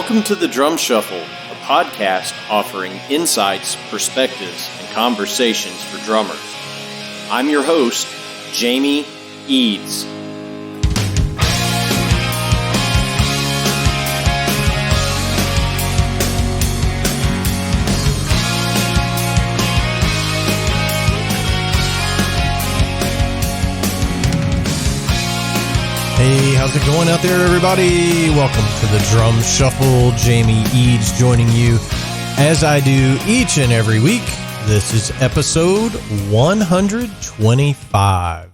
Welcome to The Drum Shuffle, a podcast offering insights, perspectives, and conversations for drummers. I'm your host, Jamie Eads. Hey, how's it going out there, everybody? Welcome to the Drum Shuffle. Jamie Eads joining you as I do each and every week. This is episode 125.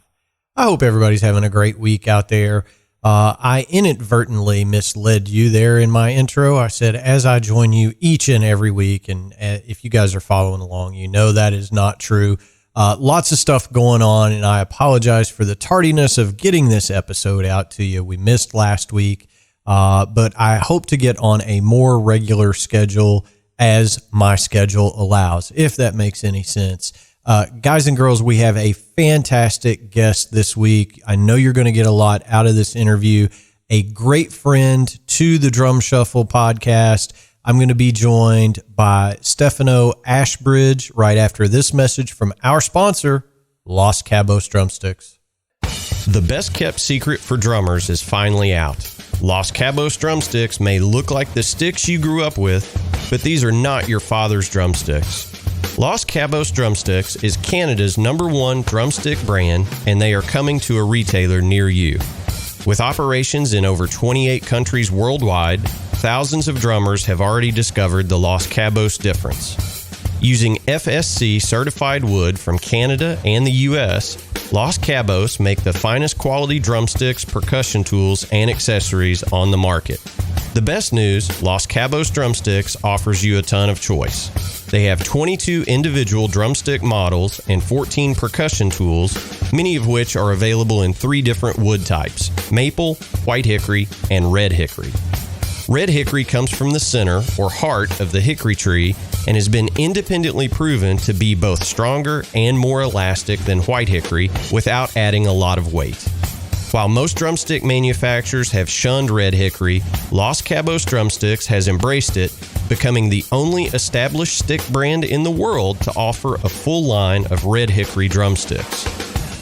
I hope everybody's having a great week out there. I inadvertently misled you there in my intro. I said, as I join you each and every week, and if you guys are following along, you know that is not true. Lots of stuff going on, and I apologize for the tardiness of getting this episode out to you. We missed last week, but I hope to get on a more regular schedule as my schedule allows, if that makes any sense. Guys and girls, we have a fantastic guest this week. I know you're going to get a lot out of this interview. A great friend to the Drum Shuffle podcast. I'm going to be joined by Stefano Ashbridge right after this message from our sponsor, Los Cabos Drumsticks. The best kept secret for drummers is finally out. Los Cabos Drumsticks may look like the sticks you grew up with, but these are not your father's drumsticks. Los Cabos Drumsticks is Canada's #1 drumstick brand, and they are coming to a retailer near you. With operations in over 28 countries worldwide, thousands of drummers have already discovered the Los Cabos difference. Using FSC certified wood from Canada and the US, Los Cabos make the finest quality drumsticks, percussion tools, and accessories on the market. The best news, Los Cabos Drumsticks offers you a ton of choice. They have 22 individual drumstick models and 14 percussion tools, many of which are available in 3 different wood types: maple, white hickory, and red hickory. Red hickory comes from the center or heart of the hickory tree and has been independently proven to be both stronger and more elastic than white hickory without adding a lot of weight. While most drumstick manufacturers have shunned red hickory, Los Cabos Drumsticks has embraced it, becoming the only established stick brand in the world to offer a full line of red hickory drumsticks.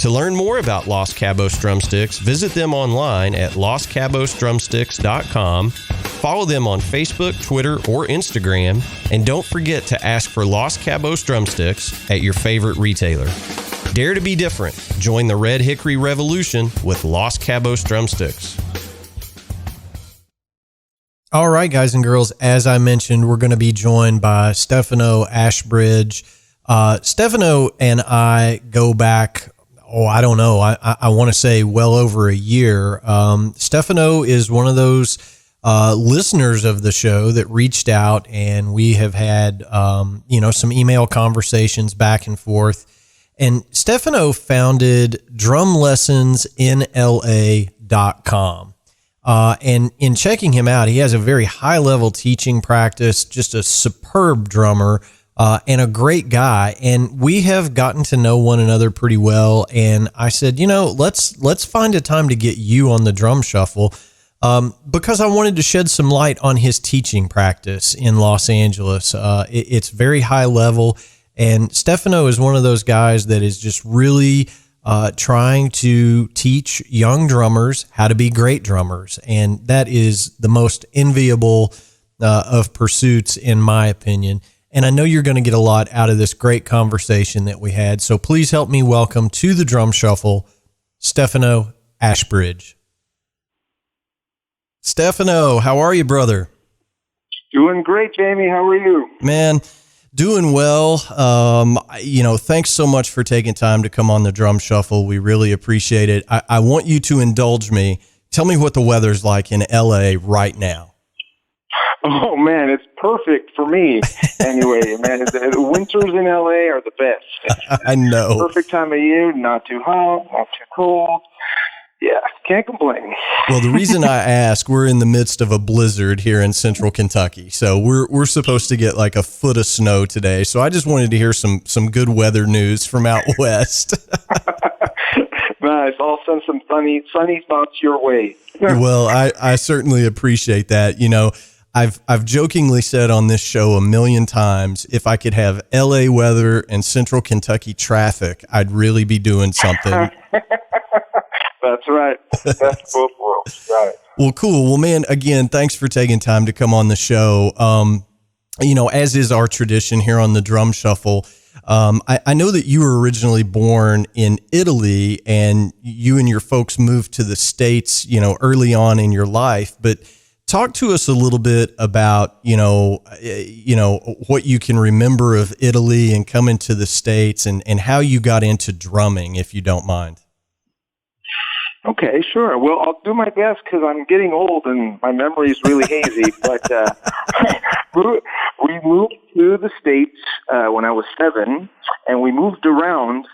To learn more about Los Cabos Drumsticks, visit them online at loscabosdrumsticks.com, follow them on Facebook, Twitter, or Instagram, and don't forget to ask for Los Cabos Drumsticks at your favorite retailer. Dare to be different. Join the Red Hickory Revolution with Los Cabos Drumsticks. All right, guys and girls, as I mentioned, we're going to be joined by Stefano Ashbridge. Stefano and I go back, I don't know, I want to say well over a year. Stefano is one of those listeners of the show that reached out, and we have had, some email conversations back and forth. And Stefano founded drumlessonsinla.com. And in checking him out, he has a very high level teaching practice, just a superb drummer, and a great guy. And we have gotten to know one another pretty well. And I said, let's find a time to get you on the Drum Shuffle, because I wanted to shed some light on his teaching practice in Los Angeles. It's very high level. And Stefano is one of those guys that is just really trying to teach young drummers how to be great drummers. And that is the most enviable of pursuits, in my opinion. And I know you're going to get a lot out of this great conversation that we had. So please help me welcome to the Drum Shuffle, Stefano Ashbridge. Stefano, how are you, brother? Doing great, Jamie. How are you? Man, doing well. Thanks so much for taking time to come on the Drum Shuffle. We really appreciate it. I want you to indulge me. Tell me what the weather's like in LA right now. Oh man, it's perfect for me. Anyway, man, the winters in LA are the best. I know. Perfect time of year, not too hot, not too cold. Yeah, can't complain. Well, the reason I ask, we're in the midst of a blizzard here in central Kentucky. So we're supposed to get like a foot of snow today. So I just wanted to hear some good weather news from out west. Nice. I'll send some sunny thoughts your way. Well, I certainly appreciate that. I've jokingly said on this show a million times, if I could have LA weather and Central Kentucky traffic, I'd really be doing something. That's right. That's both worlds. Right. Well, cool. Well, man, again, thanks for taking time to come on the show. As is our tradition here on the Drum Shuffle, I know that you were originally born in Italy and you and your folks moved to the States, early on in your life, but talk to us a little bit about, what you can remember of Italy and coming to the States and how you got into drumming, if you don't mind. Okay, sure. Well, I'll do my best because I'm getting old and my memory is really hazy. But we moved to the States when I was 7, and we moved around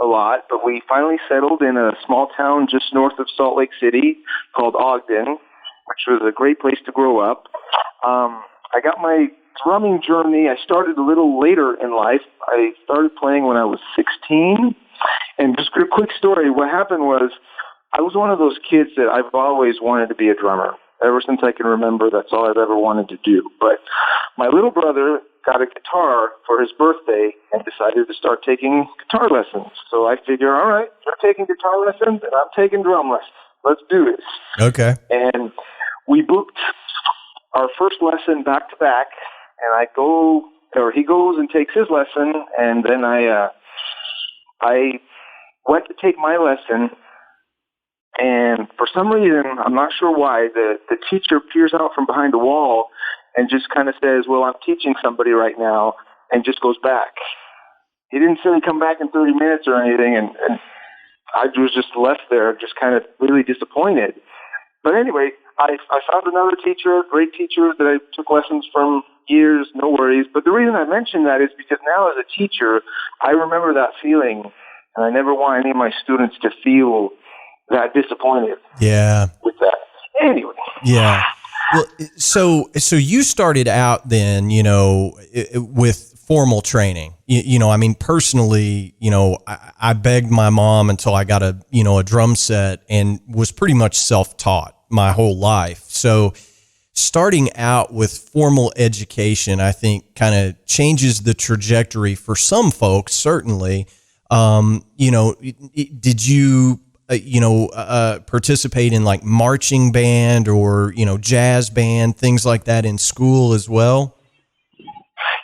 a lot, but we finally settled in a small town just north of Salt Lake City called Ogden, which was a great place to grow up. I got my drumming journey. I started a little later in life. I started playing when I was 16. And just a quick story, what happened was I was one of those kids that I've always wanted to be a drummer. Ever since I can remember, that's all I've ever wanted to do. But my little brother got a guitar for his birthday and decided to start taking guitar lessons. So I figured, all right, you're taking guitar lessons and I'm taking drum lessons. Let's do this. Okay. And we booked our first lesson back to back, and he goes and takes his lesson, and then I went to take my lesson. And for some reason, I'm not sure why, the teacher peers out from behind the wall and just kind of says, well, I'm teaching somebody right now, and just goes back. He didn't say come back in 30 minutes or anything, and I was just left there just kind of really disappointed. But anyway, I found another teacher, great teacher that I took lessons from years, no worries. But the reason I mention that is because now as a teacher, I remember that feeling, and I never want any of my students to feel that disappointed. Yeah. With that. Anyway. Yeah. Well, so you started out then, with formal training. Personally, I begged my mom until I got a drum set and was pretty much self-taught my whole life. So starting out with formal education, I think kind of changes the trajectory for some folks, certainly. Did you participate in like marching band or, jazz band, things like that in school as well?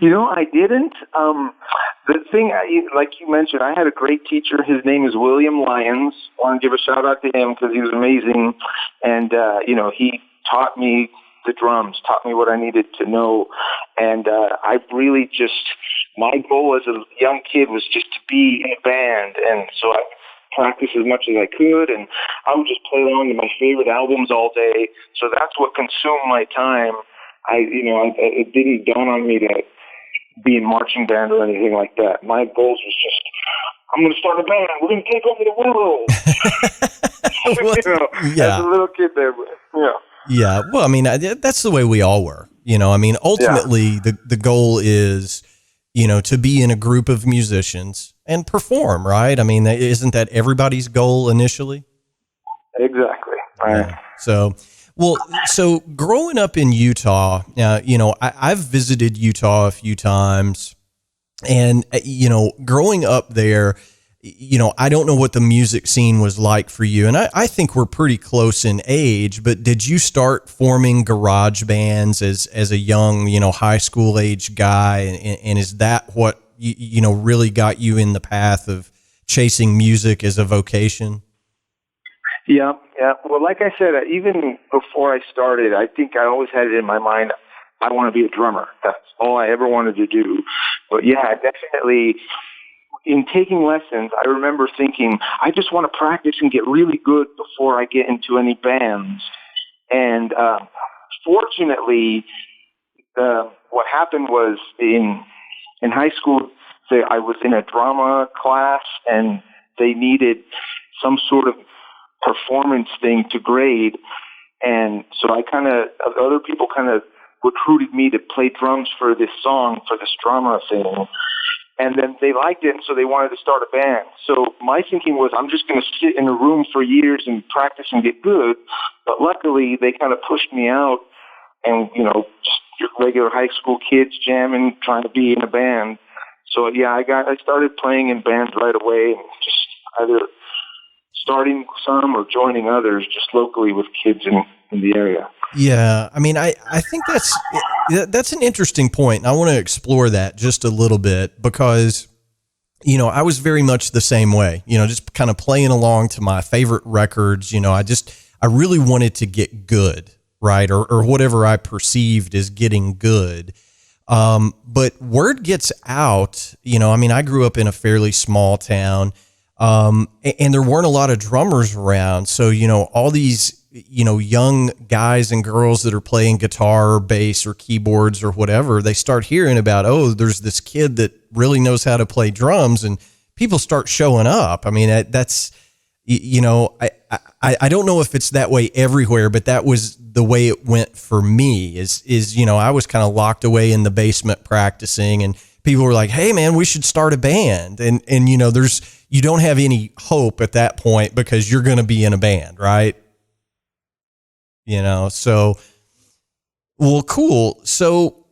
I didn't. The thing, like you mentioned, I had a great teacher. His name is William Lyons. I want to give a shout out to him because he was amazing. And, he taught me the drums, taught me what I needed to know. And I really my goal as a young kid was just to be in a band. And so I practice as much as I could, and I would just play along to my favorite albums all day. So that's what consumed my time. It didn't dawn on me to be in marching band or anything like that. My goals was just, I'm going to start a band. We're going to take over the world. Yeah. As a little kid there, yeah. Yeah. Well, that's the way we all were. Ultimately, the goal is, to be in a group of musicians and perform, right? Isn't that everybody's goal initially? Exactly. Right. Yeah. So growing up in Utah, I've visited Utah a few times, and, growing up there, I don't know what the music scene was like for you. And I think we're pretty close in age, but did you start forming garage bands as a young, high school age guy? And is that what, really got you in the path of chasing music as a vocation? Yeah. Well, like I said, even before I started, I think I always had it in my mind, I want to be a drummer. That's all I ever wanted to do. But yeah, definitely in taking lessons, I remember thinking, I just want to practice and get really good before I get into any bands. And fortunately, what happened was in high school, I was in a drama class, and they needed some sort of performance thing to grade. And so other people kind of recruited me to play drums for this song, for this drama thing. And then they liked it, and so they wanted to start a band. So my thinking was, I'm just going to sit in a room for years and practice and get good. But luckily, they kind of pushed me out and, just your regular high school kids jamming, trying to be in a band. So yeah, I started playing in bands right away, and just either starting some or joining others just locally with kids in the area. Yeah. I mean, I think that's an interesting point. And I want to explore that just a little bit because, I was very much the same way, just kind of playing along to my favorite records. I really wanted to get good, right? Or whatever I perceived as getting good. But word gets out, I grew up in a fairly small town, and there weren't a lot of drummers around. So, all these, young guys and girls that are playing guitar or bass or keyboards or whatever, they start hearing about, oh, there's this kid that really knows how to play drums, and people start showing up. I mean, that's, I don't know if it's that way everywhere, but that was the way it went for me is, I was kind of locked away in the basement practicing, and people were like, hey man, we should start a band. And, you don't have any hope at that point because you're going to be in a band, right? So, well, cool. So,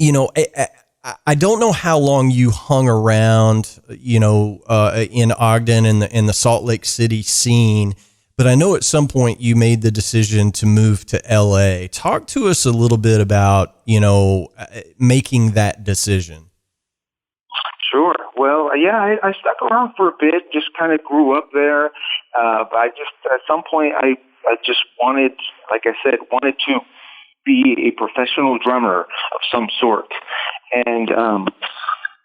I don't know how long you hung around, in Ogden and the Salt Lake City scene, but I know at some point you made the decision to move to LA. Talk to us a little bit about, making that decision. Sure. Well, yeah, I stuck around for a bit, just kind of grew up there. But at some point, I just wanted, like I said, to be a professional drummer of some sort. And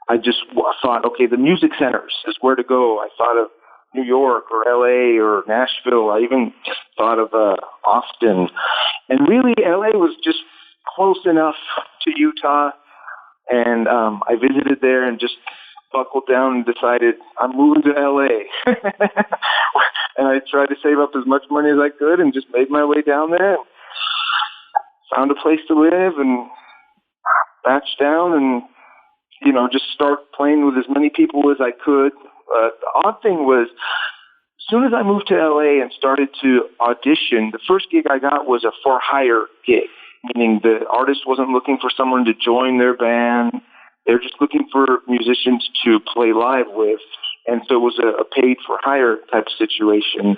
I just thought, okay, the music centers is where to go. I thought of New York or LA or Nashville. I even just thought of Austin. And really, LA was just close enough to Utah. And I visited there and just buckled down and decided I'm moving to LA. And I tried to save up as much money as I could and just made my way down there. Found a place to live and batched down and, just start playing with as many people as I could. The odd thing was, as soon as I moved to LA and started to audition, the first gig I got was a for-hire gig, meaning the artist wasn't looking for someone to join their band. They're just looking for musicians to play live with. And so it was a paid-for-hire type situation.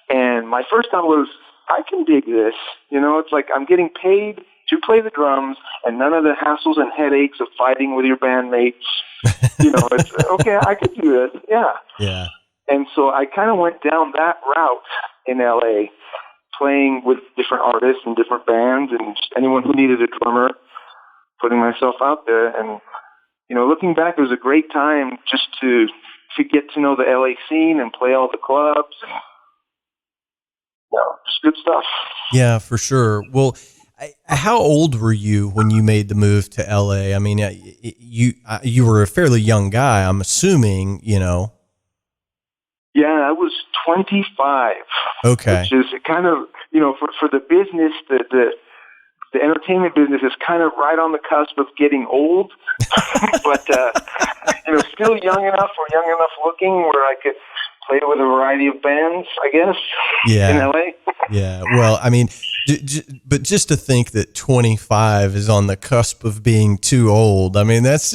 And my first thought was, I can dig this. It's like I'm getting paid to play the drums and none of the hassles and headaches of fighting with your bandmates. It's okay, I could do this. Yeah. Yeah. And so I kind of went down that route in LA, playing with different artists and different bands and just anyone who needed a drummer, putting myself out there. And, looking back, it was a great time just to get to know the LA scene and play all the clubs. Just good stuff. Yeah, for sure. Well, how old were you when you made the move to LA? I mean, you were a fairly young guy, I'm assuming, Yeah, I was 25. Okay. Which is kind of, for the business, the entertainment business is kind of right on the cusp of getting old, but, still young enough looking where I could play with a variety of bands, I guess, in LA. Yeah. Well, I mean, but just to think that 25 is on the cusp of being too old, I mean, that's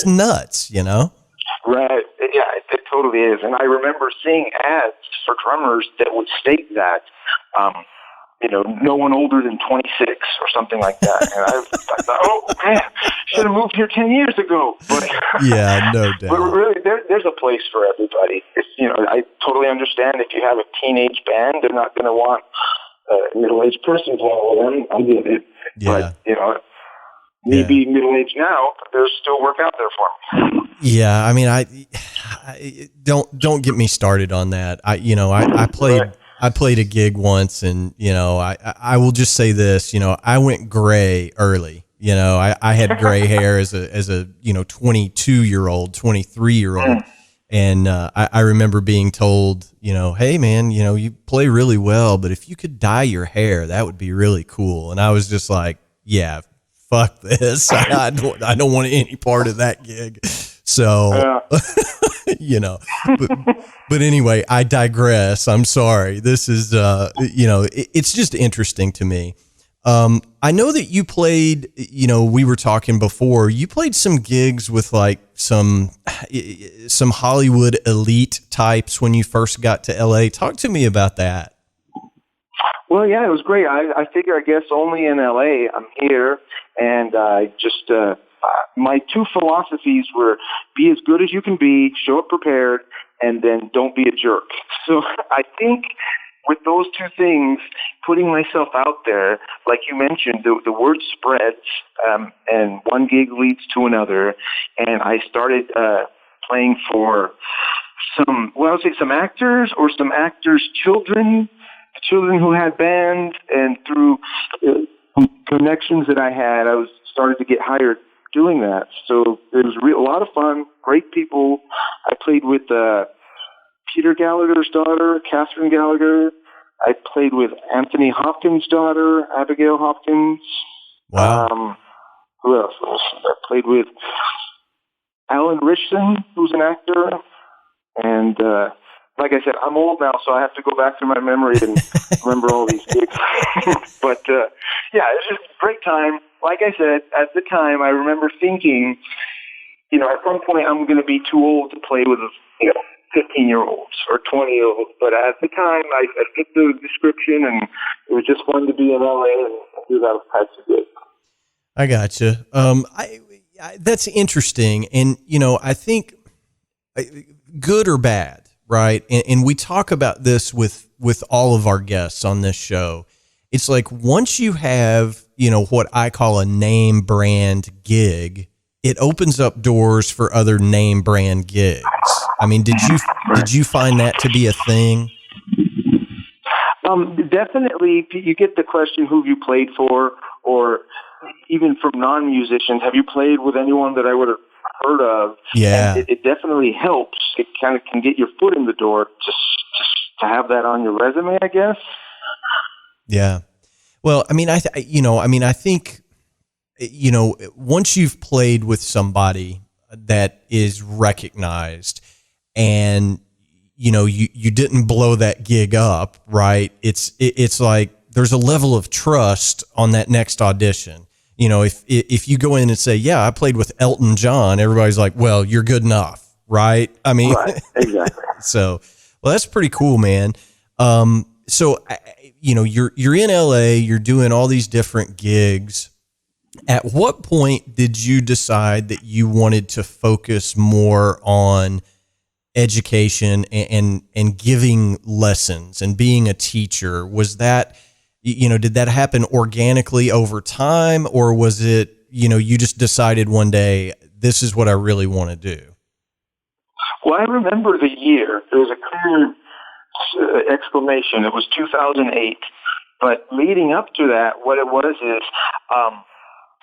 nuts, Right. Yeah, it totally is. And I remember seeing ads for drummers that would state that, no one older than 26 or something like that. And I thought, oh, man, should have moved here 10 years ago. But yeah, no doubt. But really, there's a place for everybody. I totally understand if you have a teenage band, they're not going to want a middle-aged person playing with them. I get it. Yeah. But, me being middle-aged now, there's still work out there for me. Yeah, I mean, I don't get me started on that. I played. Right. I played a gig once and, I will just say this, I went gray early, I had gray hair as a 22-year-old, 23-year-old. And, I remember being told, hey man, you play really well, but if you could dye your hair, that would be really cool. And I was just like, yeah, fuck this. I don't want any part of that gig. So, but anyway, I digress. I'm sorry. This is, it's just interesting to me. I know that you played, we were talking before, you played some gigs with like some Hollywood elite types when you first got to LA. Talk to me about that. Well, yeah, it was great. I figure, I guess, only in LA I'm here, and I just my two philosophies were be as good as you can be, show up prepared, and then don't be a jerk. So I think with those two things, putting myself out there, like you mentioned, the word spreads, and one gig leads to another, and I started playing for some actors or some actors' children who had bands, and through connections that I had, I was started to get hired doing that. So it was a lot of fun, great people. I played with Peter Gallagher's daughter, Catherine Gallagher. I played with Anthony Hopkins' daughter, Abigail Hopkins. Wow. Who else? I played with Alan Richson, who's an actor. And like I said, I'm old now, so I have to go back through my memory and remember all these gigs. But, yeah, it was just a great time. Like I said, at the time, I remember thinking, at some point I'm going to be too old to play with, 15-year-olds or 20-year-olds. But at the time, I fit the description, and it was just fun to be in LA and do those types of gigs. I gotcha. That's interesting. And, I think good or bad, right? And we talk about this with all of our guests on this show. It's like once you have, what I call a name brand gig, it opens up doors for other name brand gigs. I mean, did you find that to be a thing? Definitely. You get the question, who have you played for, or even from non-musicians, have you played with anyone that I would have heard of? Yeah. And it definitely helps. It kind of can get your foot in the door just to have that on your resume, I guess. Yeah. Well, I mean, I think, once you've played with somebody that is recognized and, you didn't blow that gig up, right? It's like there's a level of trust on that next audition. If you go in and say, yeah, I played with Elton John, everybody's like, well, you're good enough, right? I mean, right, exactly. So, well, that's pretty cool, man. So, you're in LA, you're doing all these different gigs. At what point did you decide that you wanted to focus more on education and giving lessons and being a teacher? Was that, did that happen organically over time, or was it, you just decided one day, this is what I really want to do? Well, I remember the year. There was a clear exclamation. It was 2008. But leading up to that, what it was is,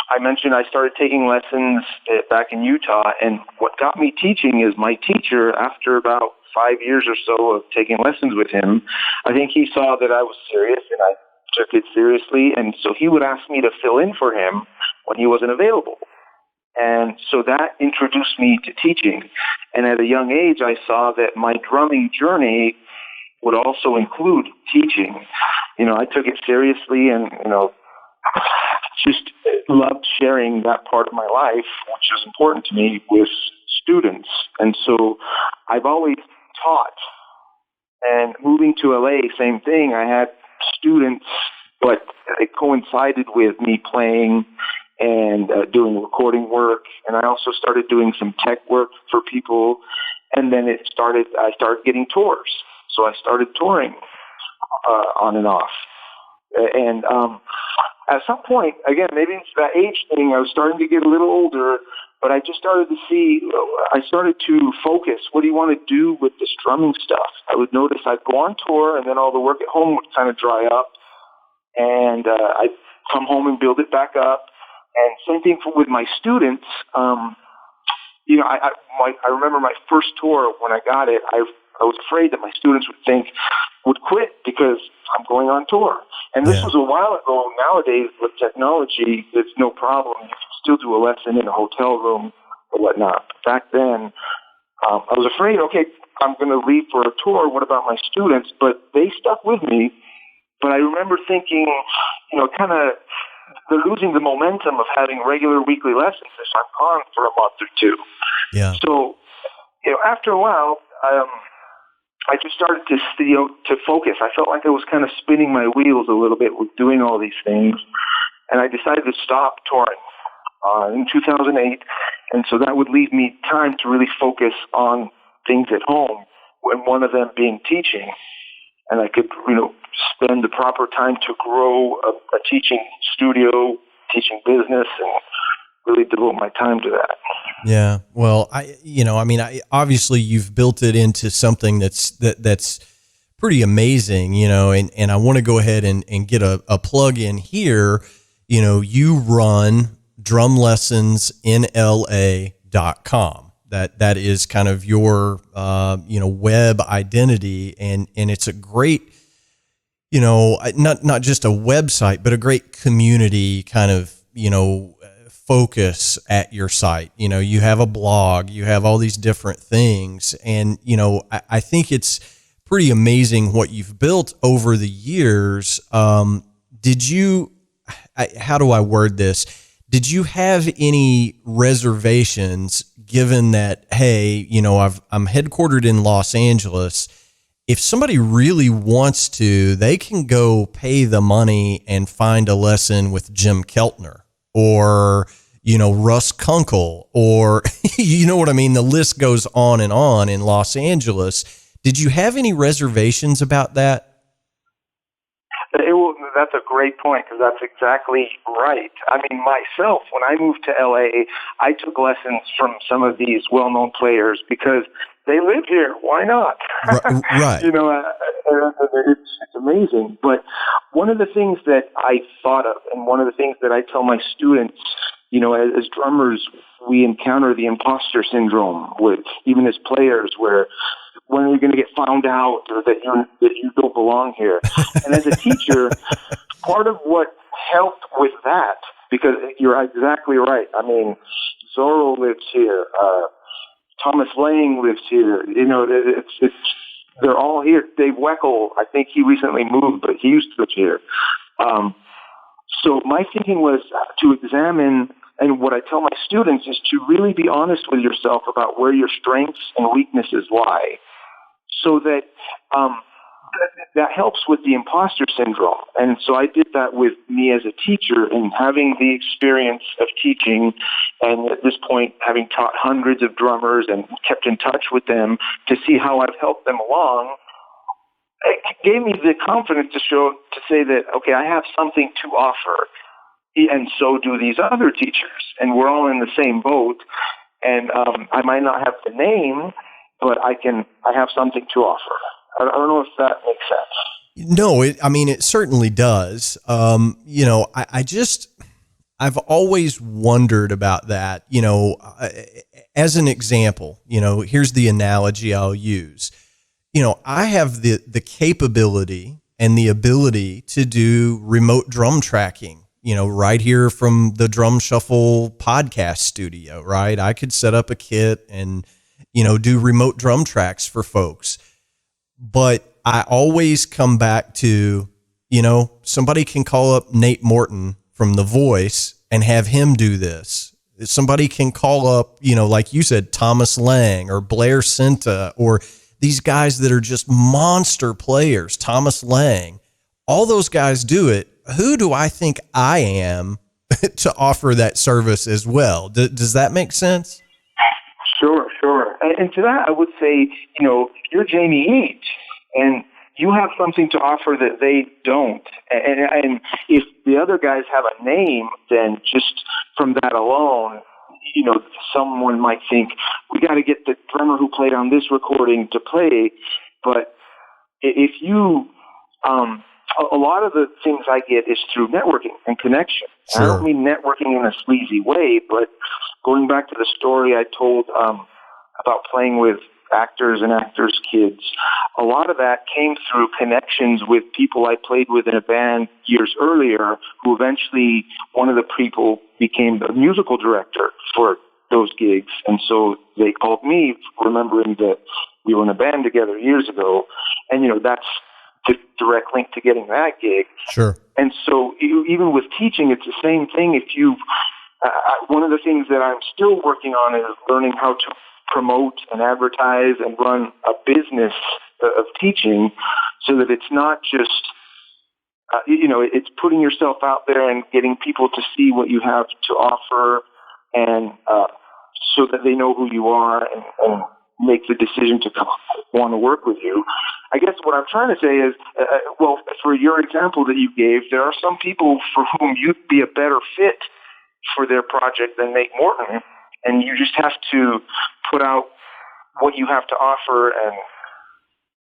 I mentioned I started taking lessons back in Utah, and what got me teaching is my teacher, after about 5 years or so of taking lessons with him, I think he saw that I was serious, and I took it seriously, and so he would ask me to fill in for him when he wasn't available. And so that introduced me to teaching. And at a young age, I saw that my drumming journey would also include teaching. I took it seriously and, just loved sharing that part of my life, which is important to me, with students. And so I've always taught. And moving to LA, same thing. I had students, but it coincided with me playing and doing recording work. And I also started doing some tech work for people. And then I started getting tours. So I started touring on and off. And at some point, again, maybe it's that age thing, I was starting to get a little older, but I just started to focus. What do you want to do with this drumming stuff? I would notice I'd go on tour, and then all the work at home would kind of dry up, and I'd come home and build it back up. And same thing with my students. I remember my first tour when I got it, I was afraid that my students would quit because I'm going on tour. And this was a while ago. Nowadays, with technology, it's no problem. You can still do a lesson in a hotel room or whatnot. But back then, I was afraid, okay, I'm going to leave for a tour. What about my students? But they stuck with me. But I remember thinking, kind of they're losing the momentum of having regular weekly lessons if I'm gone for a month or two. Yeah. So, after a while, I just started to focus. I felt like I was kind of spinning my wheels a little bit with doing all these things, and I decided to stop touring in 2008. And so that would leave me time to really focus on things at home, and one of them being teaching. And I could, spend the proper time to grow a teaching studio, teaching business, and really devote my time to that. Yeah. Well, obviously you've built it into something that's pretty amazing, and I want to go ahead and get a plug in here. You run drumlessonsinla.com. That is kind of your, web identity. And it's a great, not just a website, but a great community kind of, focus at your site. You have a blog, you have all these different things. And, I think it's pretty amazing what you've built over the years. How do I word this? Did you have any reservations given that, hey, I'm headquartered in Los Angeles? If somebody really wants to, they can go pay the money and find a lesson with Jim Keltner or, Russ Kunkel, or, you know what I mean? The list goes on in Los Angeles. Did you have any reservations about that? That's a great point, because that's exactly right. I mean, myself, when I moved to LA, I took lessons from some of these well-known players because they live here. Why not? Right. It's amazing. But one of the things that I thought of, and one of the things that I tell my students, as drummers, we encounter the imposter syndrome with, even as players, where when are you going to get found out, or that you don't belong here? And as a teacher, part of what helped with that, because you're exactly right. I mean, Zorro lives here. Thomas Lang lives here. They're all here. Dave Weckl, I think he recently moved, but he used to live here. So my thinking was to examine, and what I tell my students is to really be honest with yourself about where your strengths and weaknesses lie, so that that helps with the imposter syndrome. And so I did that with me as a teacher, and having the experience of teaching, and at this point having taught hundreds of drummers and kept in touch with them to see how I've helped them along. It gave me the confidence to say that, okay, I have something to offer, and so do these other teachers, and we're all in the same boat. And I might not have the name, but I have something to offer. I don't know if that makes sense. No, it certainly does. I've always wondered about that. As an example, here's the analogy I'll use. I have the capability and the ability to do remote drum tracking, right here from the Drum Shuffle podcast studio, right? I could set up a kit and, do remote drum tracks for folks. But I always come back to, somebody can call up Nate Morton from The Voice and have him do this. Somebody can call up, like you said, Thomas Lang or Blair Senta, or these guys that are just monster players, Thomas Lang. All those guys do it. Who do I think I am to offer that service as well? Does that make sense? Sure. And to that, I would say, you're Jamie Eads, and you have something to offer that they don't. And if the other guys have a name, then just from that alone, someone might think, we got to get the drummer who played on this recording to play. But if you, a lot of the things I get is through networking and connection. Sure. I don't mean networking in a sleazy way, but going back to the story I told about playing with actors and actors' kids, a lot of that came through connections with people I played with in a band years earlier, who eventually, one of the people became the musical director for those gigs. And so they called me, remembering that we were in a band together years ago. And, that's the direct link to getting that gig. Sure. And so even with teaching, it's the same thing. If you, one of the things that I'm still working on is learning how to promote and advertise and run a business of teaching, so that it's not just, it's putting yourself out there and getting people to see what you have to offer, and so that they know who you are and make the decision to want to work with you. I guess what I'm trying to say is, well, for your example that you gave, there are some people for whom you'd be a better fit for their project than Nate Morton, and you just have to put out what you have to offer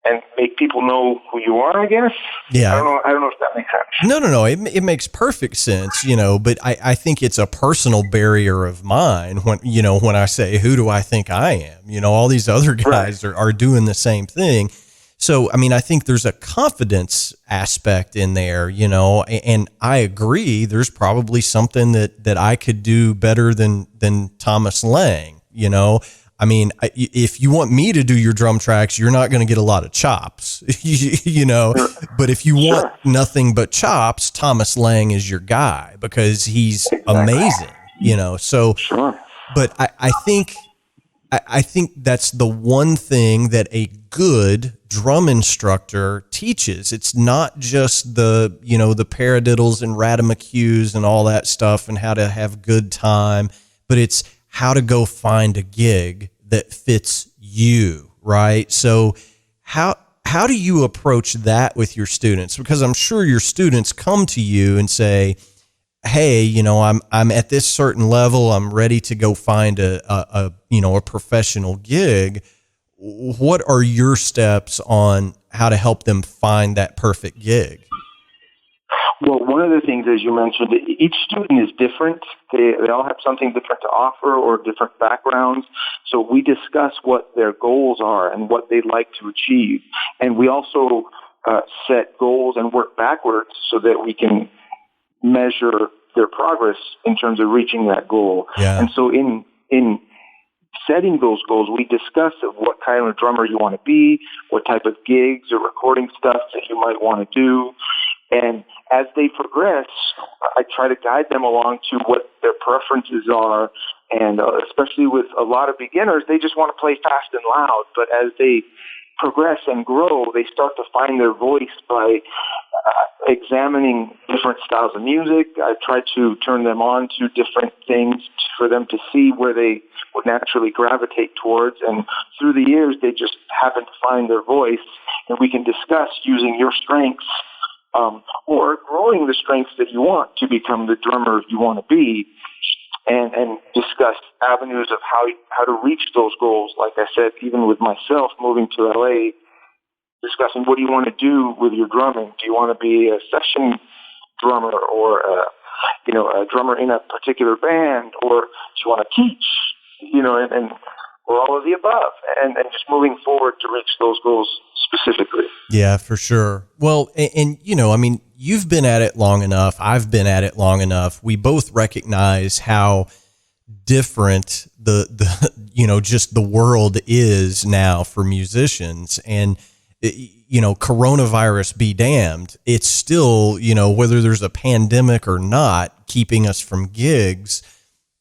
and make people know who you are, I guess. Yeah. I don't know if that makes sense. No. It makes perfect sense, but I think it's a personal barrier of mine when I say, who do I think I am? All these other guys are doing the same thing. So, I mean, I think there's a confidence aspect in there, and I agree. There's probably something that I could do better than Thomas Lang, I mean, if you want me to do your drum tracks, you're not going to get a lot of chops, but if you want nothing but chops, Thomas Lang is your guy because he's amazing, so, Sure. But I think that's the one thing that a good drum instructor teaches. It's not just the paradiddles and radamucues and all that stuff and how to have good time, but it's how to go find a gig that fits you, right? So how do you approach that with your students? Because I'm sure your students come to you and say, hey, I'm at this certain level. I'm ready to go find a professional gig. What are your steps on how to help them find that perfect gig? Well, one of the things, as you mentioned, each student is different. They all have something different to offer or different backgrounds. So we discuss what their goals are and what they'd like to achieve. And we also set goals and work backwards so that we can measure their progress in terms of reaching that goal. Yeah. And so in setting those goals, we discuss what kind of drummer you want to be, what type of gigs or recording stuff that you might want to do. And as they progress, I try to guide them along to what their preferences are. And especially with a lot of beginners, they just want to play fast and loud. But as they progress and grow, they start to find their voice by examining different styles of music. I try to turn them on to different things for them to see where they would naturally gravitate towards. And through the years, they just happen to find their voice. And we can discuss using your strengths or growing the strengths that you want to become the drummer you want to be, and discuss avenues of how to reach those goals. Like I said, even with myself moving to LA, discussing what do you want to do with your drumming? Do you want to be a session drummer or a drummer in a particular band, or do you want to teach? And or all of the above, and just moving forward to reach those goals specifically. Yeah, for sure. Well, and I mean, you've been at it long enough. I've been at it long enough. We both recognize how different the just the world is now for musicians. And, coronavirus be damned. It's still, whether there's a pandemic or not, keeping us from gigs.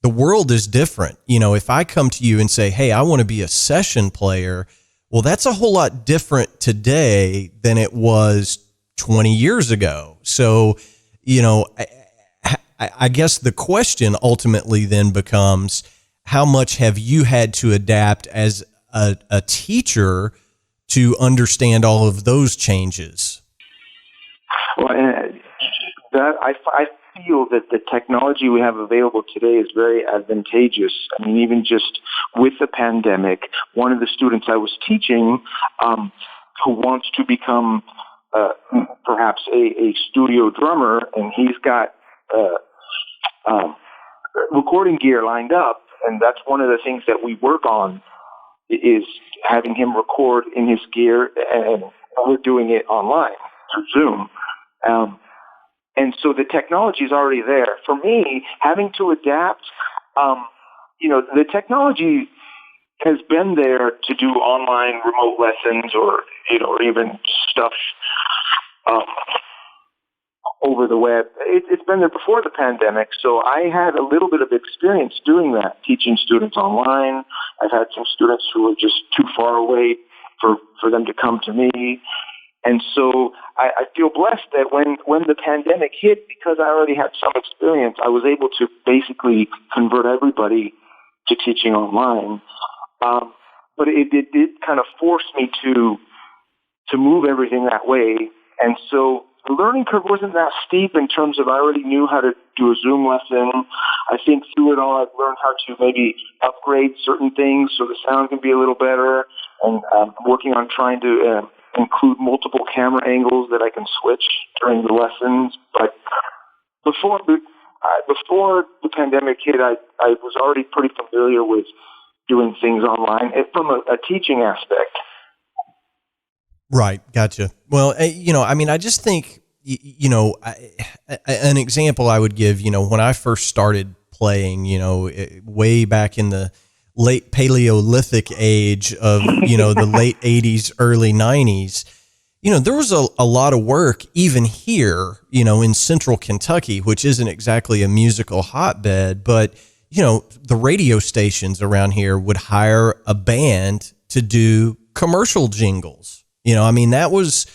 The world is different. If I come to you and say, hey, I want to be a session player, well, that's a whole lot different today than it was 20 years ago. So, I guess the question ultimately then becomes, how much have you had to adapt as a teacher to understand all of those changes? Well, and that I feel that the technology we have available today is very advantageous. I mean, even just with the pandemic, one of the students I was teaching who wants to become perhaps a studio drummer, and he's got recording gear lined up, and that's one of the things that we work on is having him record in his gear, and we're doing it online through Zoom. And so the technology is already there. For me, having to adapt, the technology has been there to do online remote lessons or even stuff um, over the web. It's been there before the pandemic, so I had a little bit of experience doing that, teaching students online. I've had some students who were just too far away for them to come to me. And so I feel blessed that when the pandemic hit, because I already had some experience, I was able to basically convert everybody to teaching online. But it did kind of force me to move everything that way. And so the learning curve wasn't that steep in terms of I already knew how to do a Zoom lesson. I think through it all, I've learned how to maybe upgrade certain things so the sound can be a little better. And I'm working on trying to include multiple camera angles that I can switch during the lessons. But before the pandemic hit, I was already pretty familiar with doing things online from a teaching aspect. Right. Gotcha. Well, I just think, an example I would give, when I first started playing, way back in the late Paleolithic age of, the late 80s, early 90s, there was a lot of work even here, in central Kentucky, which isn't exactly a musical hotbed, but, the radio stations around here would hire a band to do commercial jingles. That was,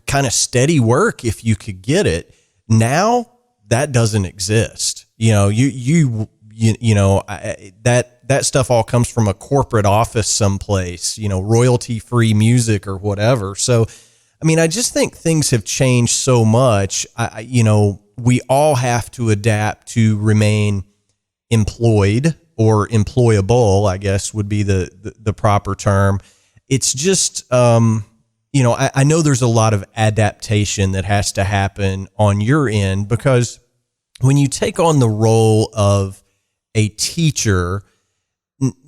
kind of steady work if you could get it. Now that doesn't exist. That stuff all comes from a corporate office someplace, royalty free music or whatever. So, I just think things have changed so much. We all have to adapt to remain employed, or employable, I guess would be the proper term. It's just, I know there's a lot of adaptation that has to happen on your end, because when you take on the role of a teacher,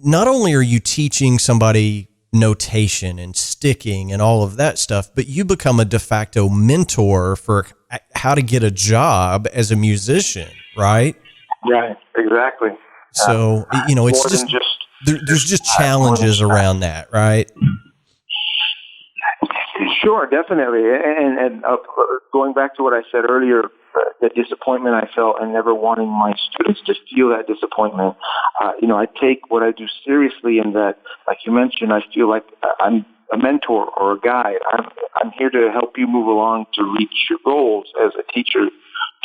not only are you teaching somebody notation and sticking and all of that stuff, but you become a de facto mentor for how to get a job as a musician, right? Right, exactly. So, it's there's just challenges around that, right? Sure, definitely. And going back to what I said earlier, the disappointment I felt and never wanting my students to feel that disappointment, I take what I do seriously in that, like you mentioned, I feel like I'm a mentor or a guide. I'm here to help you move along to reach your goals as a teacher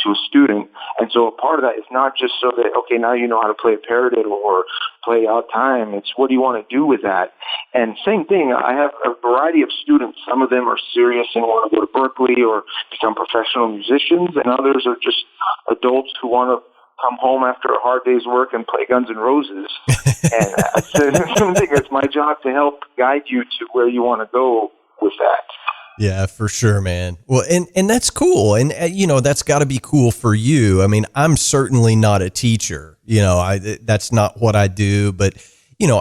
to a student. And so a part of that is not just so that, okay, now you know how to play a paradiddle or play out time. It's what do you want to do with that? And same thing, I have a variety of students. Some of them are serious and want to go to Berkeley or become professional musicians, and others are just adults who want to come home after a hard day's work and play Guns N' Roses. And I think it's my job to help guide you to where you want to go with that. Yeah, for sure, man. Well, and that's cool. And, that's got to be cool for you. I'm certainly not a teacher. That's not what I do. But,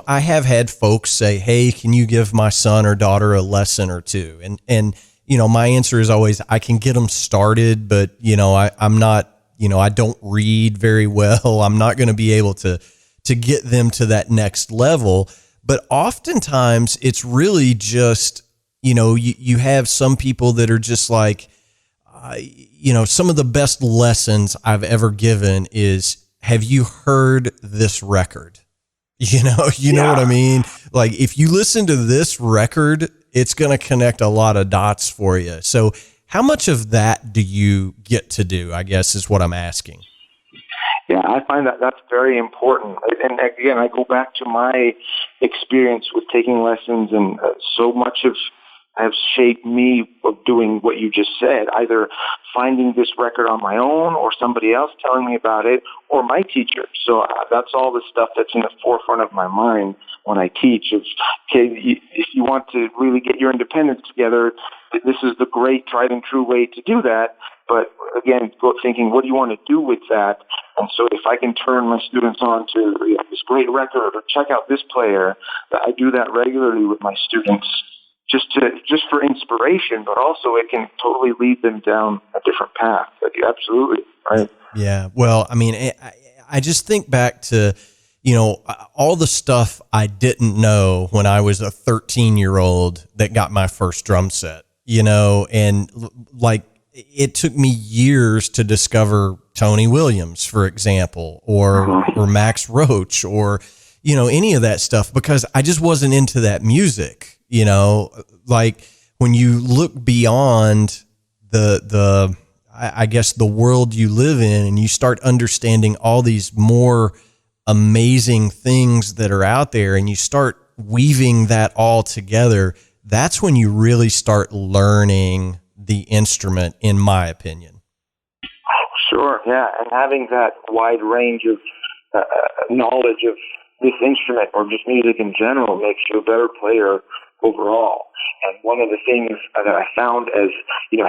I have had folks say, hey, can you give my son or daughter a lesson or two? And my answer is always, I can get them started, but, I'm not, I don't read very well. I'm not going to be able to get them to that next level. But oftentimes it's really just, you have some people that are just like, some of the best lessons I've ever given is, have you heard this record? You know what I mean? Like, if you listen to this record, it's going to connect a lot of dots for you. So how much of that do you get to do, I guess, is what I'm asking. Yeah, I find that that's very important. And again, I go back to my experience with taking lessons, and so much of has shaped me of doing what you just said, either finding this record on my own or somebody else telling me about it or my teacher. So that's all the stuff that's in the forefront of my mind when I teach. It's, okay, if you want to really get your independence together, this is the great tried and true way to do that. But again, thinking, what do you want to do with that? And so if I can turn my students on to this great record or check out this player, I do that regularly with my students. Just for inspiration, but also it can totally lead them down a different path. Absolutely, right? Yeah. Well, I just think back to, all the stuff I didn't know when I was a 13-year-old that got my first drum set. and like it took me years to discover Tony Williams, for example, or Max Roach, or, any of that stuff, because I just wasn't into that music, like when you look beyond I guess the world you live in, and you start understanding all these more amazing things that are out there, and you start weaving that all together, that's when you really start learning the instrument, in my opinion. Sure, yeah, and having that wide range of knowledge of this instrument or just music in general makes you a better player overall. And one of the things that I found as,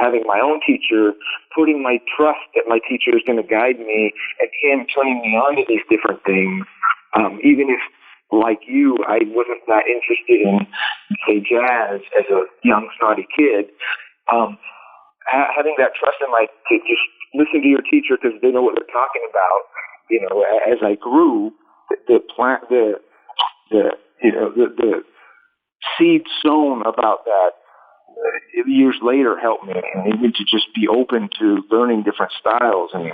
having my own teacher, putting my trust that my teacher is going to guide me, and him turning me on to these different things, even if, like you, I wasn't that interested in, say, jazz as a young, snotty kid, having that trust in to just listen to your teacher because they know what they're talking about. As I grew, the seed sown about that years later helped me, and even to just be open to learning different styles and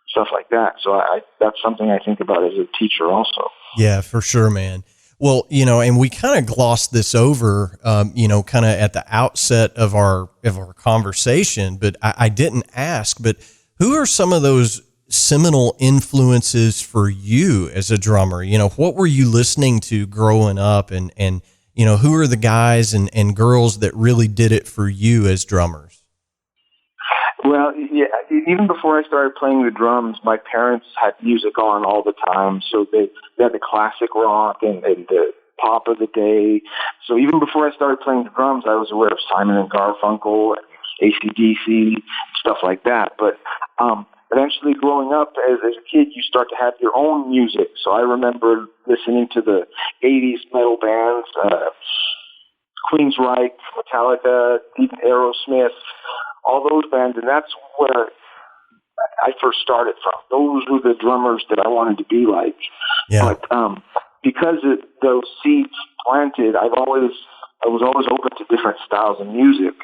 stuff like that. So that's something I think about as a teacher also. Yeah, for sure, man. Well, and we kind of glossed this over, kind of at the outset of our conversation, but I didn't ask, but who are some of those seminal influences for you as a drummer? What were you listening to growing up, and who are the guys and girls that really did it for you as drummers? Well, yeah, even before I started playing the drums, my parents had music on all the time. So they had the classic rock and the pop of the day. So even before I started playing the drums, I was aware of Simon and Garfunkel, AC/DC, stuff like that. But eventually growing up as a kid, you start to have your own music. So I remember listening to the 80s metal bands, Queensryche, Metallica, even Aerosmith, all those bands, and that's where I first started from. Those were the drummers that I wanted to be like. Yeah. But because of those seeds planted, I was always open to different styles of music.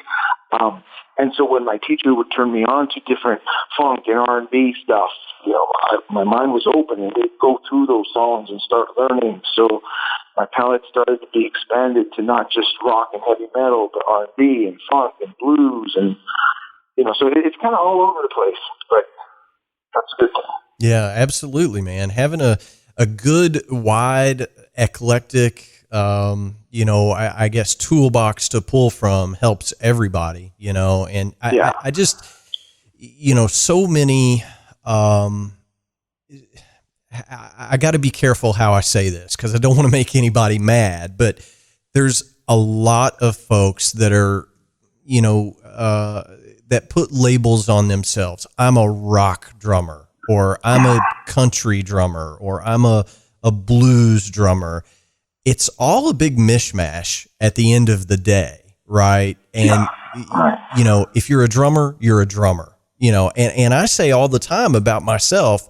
And so when my teacher would turn me on to different funk and R&B stuff, my mind was open, and they'd go through those songs and start learning. So my palette started to be expanded to not just rock and heavy metal, but R&B and funk and blues, and so it's kind of all over the place. But that's a good thing. Yeah, absolutely, man. Having a good, wide, eclectic, I guess toolbox to pull from helps everybody, and I just, so many, I got to be careful how I say this, because I don't want to make anybody mad, but there's a lot of folks that are, that put labels on themselves. I'm a rock drummer, or I'm a country drummer, or I'm a blues drummer. It's all a big mishmash at the end of the day, right? And, if you're a drummer, you're a drummer, and I say all the time about myself,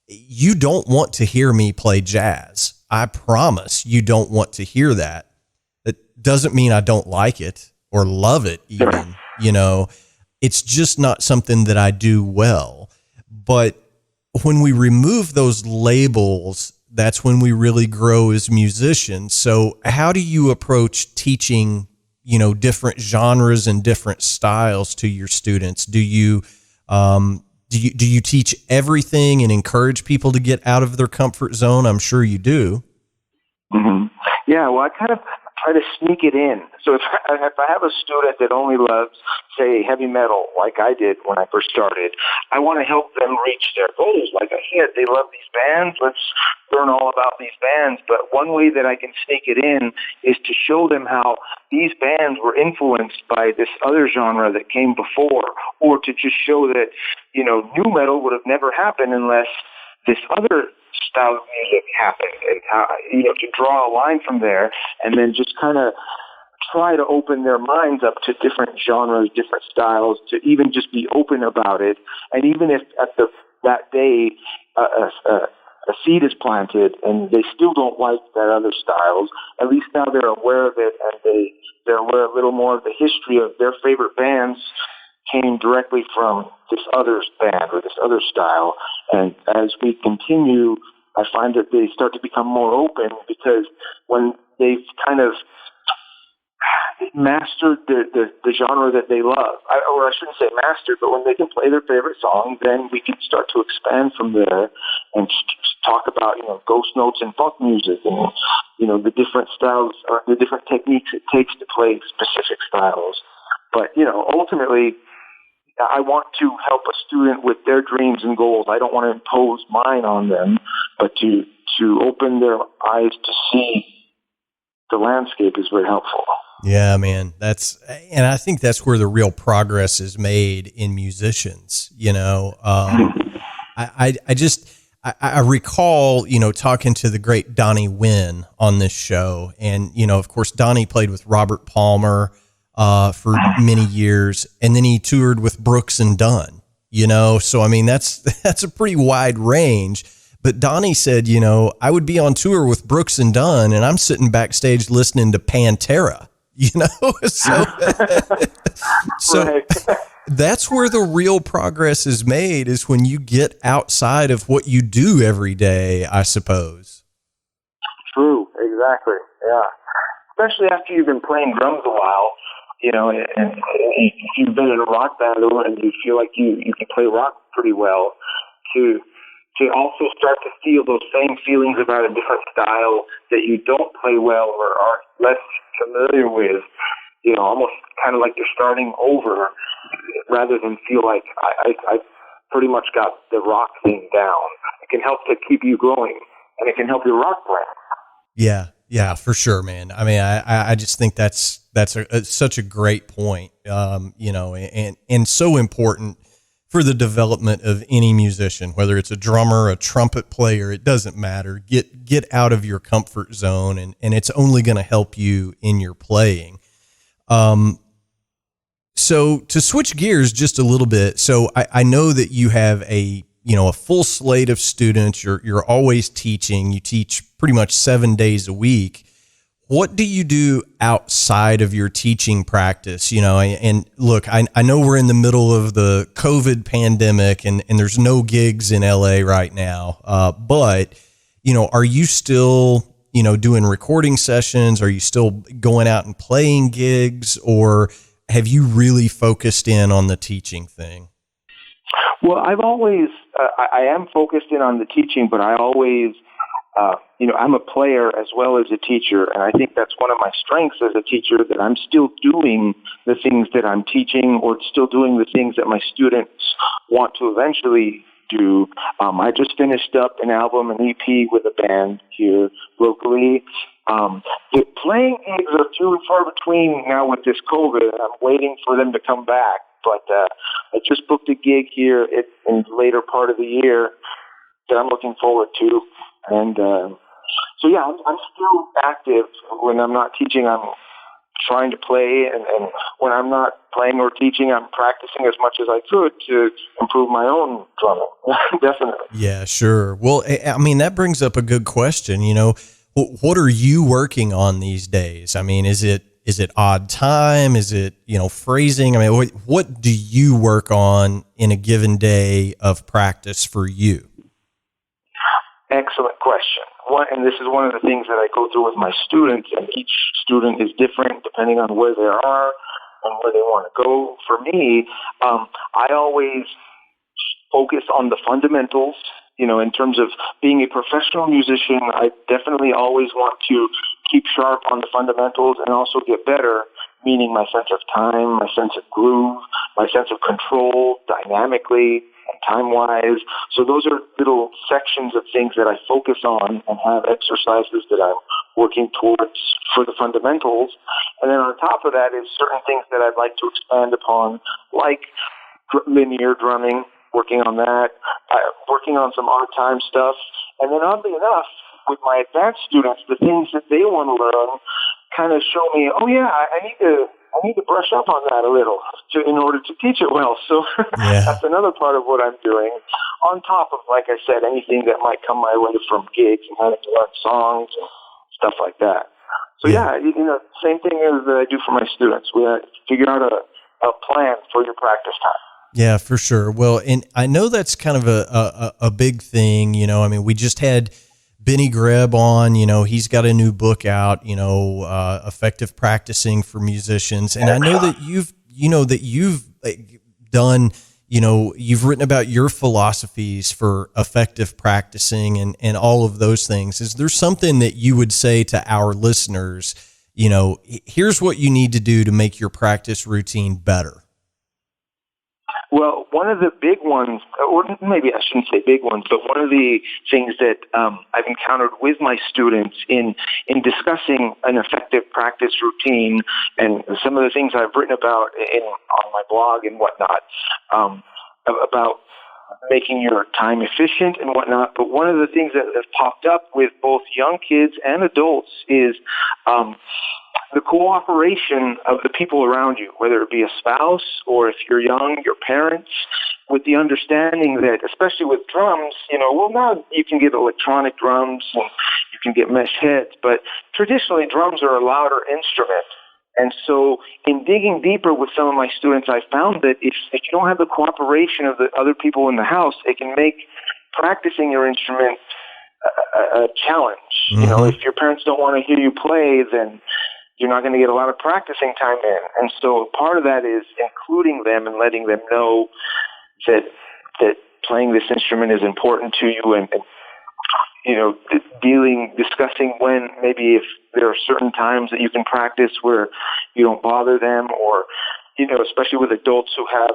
you don't want to hear me play jazz. I promise you don't want to hear that. That doesn't mean I don't like it or love it even, It's just not something that I do well. But when we remove those labels, that's when we really grow as musicians. So how do you approach teaching, different genres and different styles to your students? Do you teach everything and encourage people to get out of their comfort zone? I'm sure you do. Mm-hmm. Yeah, well, I kind of try to sneak it in. So if I have a student that only loves, say, heavy metal, like I did when I first started, I want to help them reach their goals. Like I said, they love these bands. Let's learn all about these bands. But one way that I can sneak it in is to show them how these bands were influenced by this other genre that came before, or to just show that, new metal would have never happened unless this other style of music happened, and how, to draw a line from there, and then just kind of try to open their minds up to different genres, different styles, to even just be open about it. And even if at that day a seed is planted and they still don't like that other styles, at least now they're aware of it, and they're aware a little more of the history of their favorite bands came directly from this other band or this other style. And as we continue, I find that they start to become more open, because when they've kind of mastered the genre that they love, or I shouldn't say mastered, but when they can play their favorite song, then we can start to expand from there and talk about, ghost notes and funk music, and, the different styles or the different techniques it takes to play specific styles. But, ultimately, I want to help a student with their dreams and goals. I don't want to impose mine on them, but to open their eyes to see the landscape is very helpful. Yeah, man. And I think that's where the real progress is made in musicians. I recall, talking to the great Donnie Wynn on this show, and of course Donnie played with Robert Palmer for many years, and then he toured with Brooks and Dunn. So I mean that's a pretty wide range. But Donnie said, I would be on tour with Brooks and Dunn, and I'm sitting backstage listening to Pantera. So Right. That's where the real progress is made, is when you get outside of what you do every day, I suppose. True, exactly. Yeah. Especially after you've been playing drums a while, and if you've been in a rock band and you feel like you can play rock pretty well, to also start to feel those same feelings about a different style that you don't play well or are less familiar with, almost kind of like you're starting over, rather than feel like I pretty much got the rock thing down. It can help to keep you growing, and it can help your rock playing. Yeah, for sure, man. I mean, I just think that's such a great point, and so important for the development of any musician, whether it's a drummer, a trumpet player, it doesn't matter. Get out of your comfort zone, and it's only going to help you in your playing. So to switch gears just a little bit, so I know that you have a full slate of students. You're always teaching. You teach pretty much 7 days a week. What do you do outside of your teaching practice? And look, I know we're in the middle of the COVID pandemic and there's no gigs in LA right now. But are you still, doing recording sessions? Are you still going out and playing gigs, or have you really focused in on the teaching thing? Well, I've always, I am focused in on the teaching, but I always, I'm a player as well as a teacher, and I think that's one of my strengths as a teacher, that I'm still doing the things that I'm teaching, or still doing the things that my students want to eventually do. I just finished up an album, an EP with a band here locally. The playing gigs are few and far between now with this COVID, and I'm waiting for them to come back. But I just booked a gig here in the later part of the year that I'm looking forward to. And so, yeah, I'm still active. When I'm not teaching, I'm trying to play. And when I'm not playing or teaching, I'm practicing as much as I could to improve my own drumming. Definitely. Yeah, sure. Well, I mean, that brings up a good question. What are you working on these days? I mean, is it odd time? Is it, phrasing? I mean, what do you work on in a given day of practice for you? Excellent question. And this is one of the things that I go through with my students, and each student is different depending on where they are and where they want to go. For me, I always focus on the fundamentals. In terms of being a professional musician, I definitely always want to keep sharp on the fundamentals and also get better, meaning my sense of time, my sense of groove, my sense of control dynamically and time-wise. So those are little sections of things that I focus on and have exercises that I'm working towards for the fundamentals. And then on top of that is certain things that I'd like to expand upon, like linear drumming, working on that, working on some odd time stuff. And then oddly enough, with my advanced students, the things that they want to learn kind of show me, oh yeah, I need to I need to brush up on that a little in order to teach it well. So that's another part of what I'm doing. On top of, like I said, anything that might come my way from gigs and having to learn songs and stuff like that. So same thing as I do for my students. We figure out a plan for your practice time. Yeah, for sure. Well, and I know that's kind of a big thing. I mean, we just had Benny Greb on. He's got a new book out. Effective Practicing for Musicians, and I know that you've done. You've written about your philosophies for effective practicing and all of those things. Is there something that you would say to our listeners? Here's what you need to do to make your practice routine better. Well, one of the big ones, or maybe I shouldn't say big ones, but one of the things that I've encountered with my students in discussing an effective practice routine and some of the things I've written about on my blog and whatnot, about making your time efficient and whatnot. But one of the things that have popped up with both young kids and adults is the cooperation of the people around you, whether it be a spouse or if you're young, your parents, with the understanding that, especially with drums, now you can get electronic drums and you can get mesh heads, but traditionally drums are a louder instrument. And so in digging deeper with some of my students, I found that if you don't have the cooperation of the other people in the house, it can make practicing your instrument a challenge. Mm-hmm. If your parents don't want to hear you play, then you're not going to get a lot of practicing time in. And so part of that is including them and letting them know that playing this instrument is important to you and discussing when maybe if there are certain times that you can practice where you don't bother them or, especially with adults who have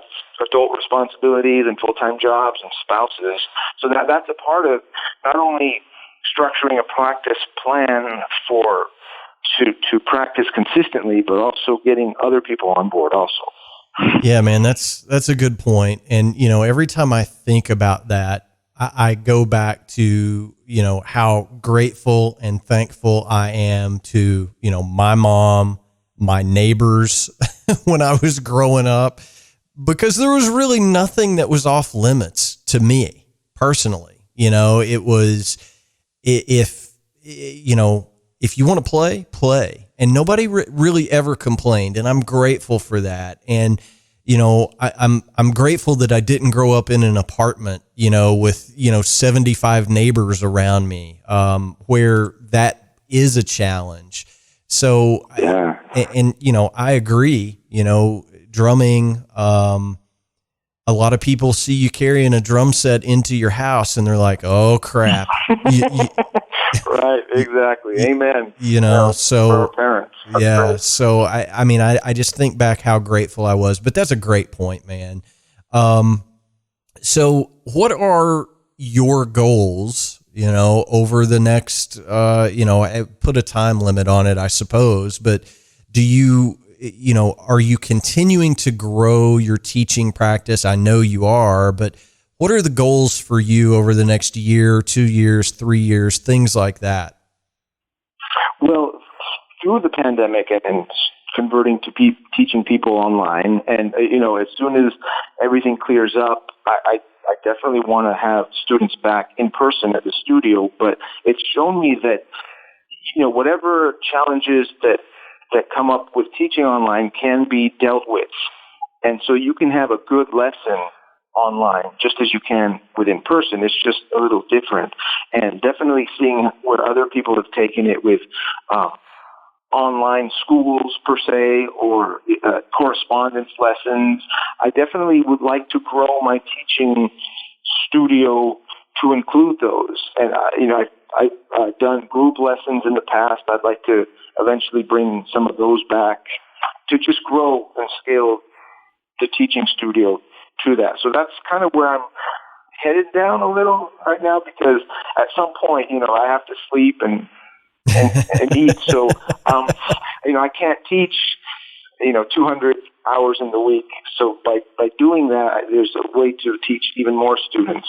adult responsibilities and full-time jobs and spouses. So that's a part of not only structuring a practice plan to practice consistently, but also getting other people on board also. Yeah, man, that's a good point. And, every time I think about that, I go back to, how grateful and thankful I am to, my mom, my neighbors when I was growing up, because there was really nothing that was off limits to me personally. It was, if you want to play. And nobody really ever complained. And I'm grateful for that. And, I'm grateful that I didn't grow up in an apartment, with, 75 neighbors around me, where that is a challenge. So, yeah. And I agree, drumming, a lot of people see you carrying a drum set into your house and they're like, oh crap. Right, exactly. Amen. So for our parents. That's great. So I just think back how grateful I was, but that's a great point, man. So what are your goals, over the next, put a time limit on it, I suppose, but do you, are you continuing to grow your teaching practice? I know you are, but what are the goals for you over the next year, 2 years, 3 years, things like that? Well, through the pandemic and converting to teaching people online, and as soon as everything clears up, I definitely want to have students back in person at the studio. But it's shown me that whatever challenges that come up with teaching online can be dealt with, and so you can have a good lesson online just as you can with in person. It's just a little different, and definitely seeing what other people have taken it with online schools per se or correspondence lessons. I definitely would like to grow my teaching studio to include those. And I've done group lessons in the past. I'd like to eventually bring some of those back to just grow and scale the teaching studio to that. So that's kind of where I'm headed down a little right now, because at some point, I have to sleep and eat. So, I can't teach, 200 hours in the week. So by doing that, there's a way to teach even more students.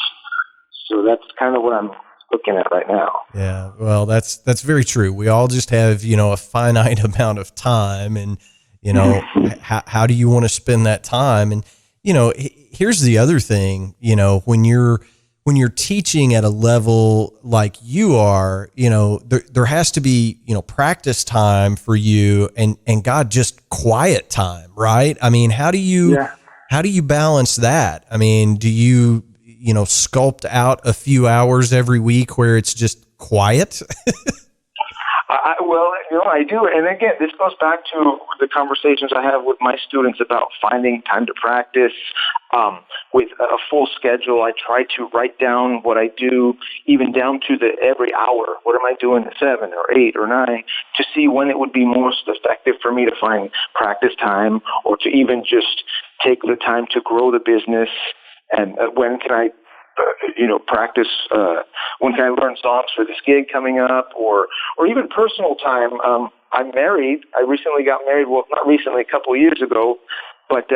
So that's kind of what I'm looking at right now. Yeah. Well, that's very true. We all just have, a finite amount of time, and, How do you want to spend that time? And, here's the other thing, when you're teaching at a level like you are, there has to be, practice time for you and God, just quiet time, right? I mean, how do you balance that? I mean, do you, sculpt out a few hours every week where it's just quiet? I do. And again, this goes back to the conversations I have with my students about finding time to practice. With a full schedule, I try to write down what I do, even down to every hour. What am I doing at 7 or 8 or 9 to see when it would be most effective for me to find practice time, or to even just take the time to grow the business. And when can I practice, when can I learn songs for this gig coming up, or even personal time. I'm married. I recently got married. Well, not recently, a couple of years ago. But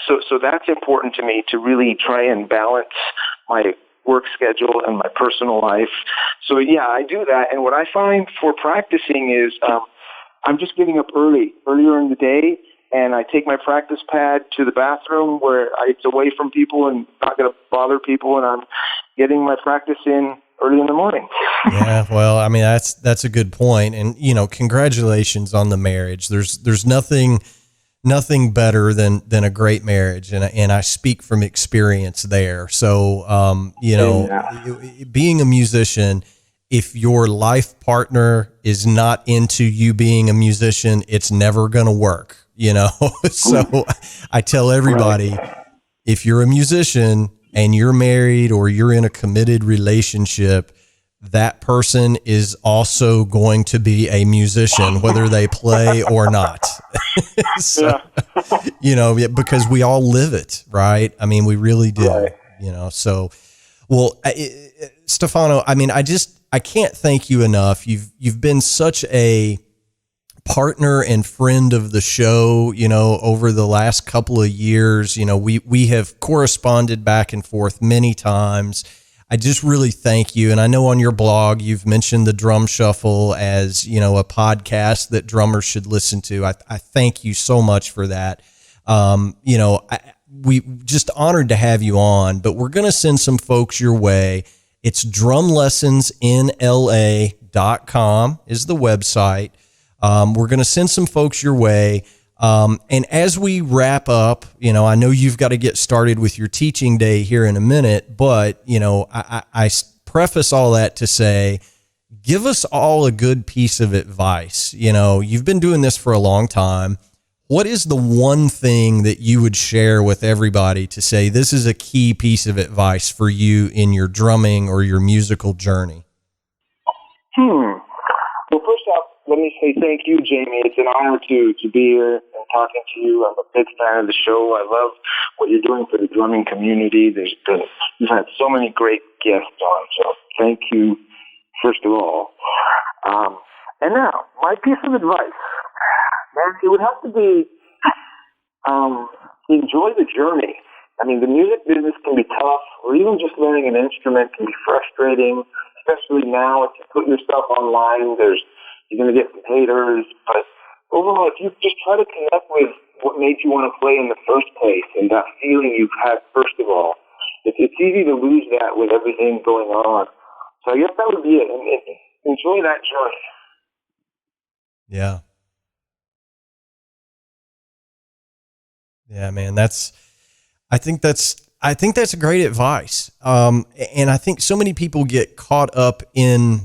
so that's important to me, to really try and balance my work schedule and my personal life. So yeah, I do that. And what I find for practicing is I'm just getting up earlier in the day, and I take my practice pad to the bathroom where it's away from people and not going to bother people, and I'm getting my practice in early in the morning. Yeah, well, I mean, that's a good point. And, congratulations on the marriage. There's nothing better than a great marriage. And I speak from experience there. So, being a musician, if your life partner is not into you being a musician, it's never going to work, So I tell everybody, if you're a musician and you're married or you're in a committed relationship, that person is also going to be a musician, whether they play or not. So, because we all live it, right? I mean, we really do, right. So, well, Stefano, I mean, I can't thank you enough. You've been such a partner and friend of the show, over the last couple of years. We have corresponded back and forth many times. I just really thank you. And I know on your blog, you've mentioned the Drum Shuffle as, a podcast that drummers should listen to. I thank you so much for that. We just honored to have you on, but we're going to send some folks your way. It's drumlessonsnla.com is the website. We're going to send some folks your way. And as we wrap up, I know you've got to get started with your teaching day here in a minute, but, I preface all that to say, give us all a good piece of advice. You've been doing this for a long time. What is the one thing that you would share with everybody to say, this is a key piece of advice for you in your drumming or your musical journey? Well, first off, let me say thank you, Jamie. It's an honor to be here and talking to you. I'm a big fan of the show. I love what you're doing for the drumming community. You've had so many great guests on, so thank you, first of all. And now, my piece of advice, man, it would have to be enjoy the journey. I mean, the music business can be tough, or even just learning an instrument can be frustrating, especially now if you put yourself online, you're going to get some haters, but overall, if you just try to connect with what made you want to play in the first place and that feeling you've had, first of all, it's easy to lose that with everything going on. So I guess that would be it. And enjoy that journey. Yeah. Yeah, man, I think that's great advice. And I think so many people get caught up in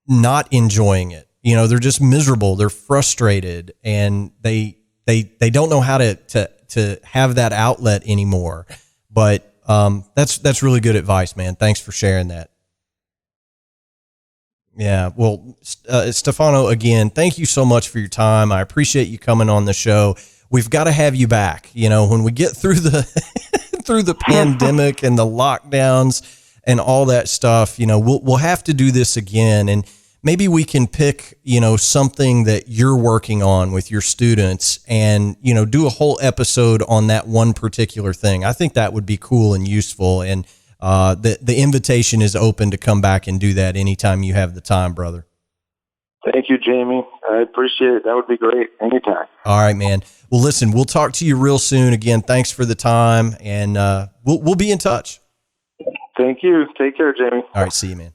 not enjoying it. They're just miserable. They're frustrated, and they don't know how to have that outlet anymore. But that's really good advice, man. Thanks for sharing that. Yeah. Well, Stefano, again, thank you so much for your time. I appreciate you coming on the show. We've got to have you back. When we get through the pandemic and the lockdowns and all that stuff, we'll have to do this again. And maybe we can pick, something that you're working on with your students and, do a whole episode on that one particular thing. I think that would be cool and useful. And the invitation is open to come back and do that anytime you have the time, brother. Thank you, Jamie. I appreciate it. That would be great. Anytime. All right, man. Well, listen, we'll talk to you real soon. Again, thanks for the time, and we'll be in touch. Thank you. Take care, Jamie. All right, see you, man.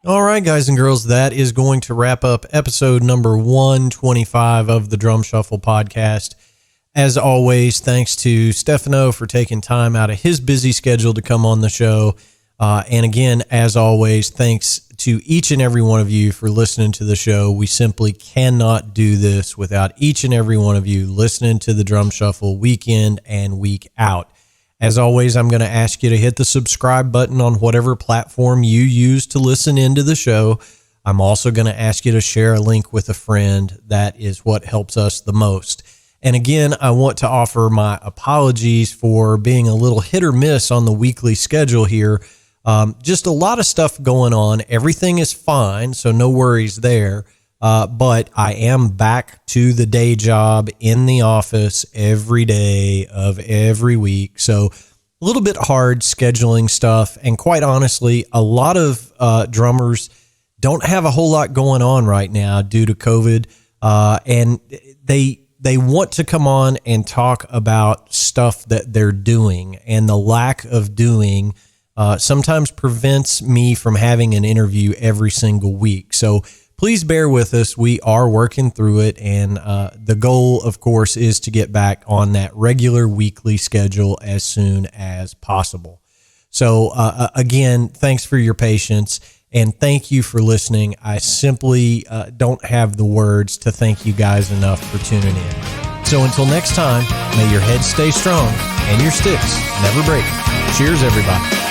All right, guys and girls, that is going to wrap up episode number 125 of the Drum Shuffle podcast. As always, thanks to Stefano for taking time out of his busy schedule to come on the show. And again, as always, thanks to each and every one of you for listening to the show. We simply cannot do this without each and every one of you listening to the Drum Shuffle week in and week out. As always, I'm going to ask you to hit the subscribe button on whatever platform you use to listen into the show. I'm also going to ask you to share a link with a friend. That is what helps us the most. And again, I want to offer my apologies for being a little hit or miss on the weekly schedule here. Just a lot of stuff going on. Everything is fine, so no worries there. But I am back to the day job in the office every day of every week. So a little bit hard scheduling stuff. And quite honestly, a lot of drummers don't have a whole lot going on right now due to COVID. And they want to come on and talk about stuff that they're doing, and the lack of doing sometimes prevents me from having an interview every single week. So please bear with us. We are working through it, and the goal, of course, is to get back on that regular weekly schedule as soon as possible. So again, thanks for your patience. And thank you for listening. I simply don't have the words to thank you guys enough for tuning in. So until next time, may your head stay strong and your sticks never break. Cheers, everybody.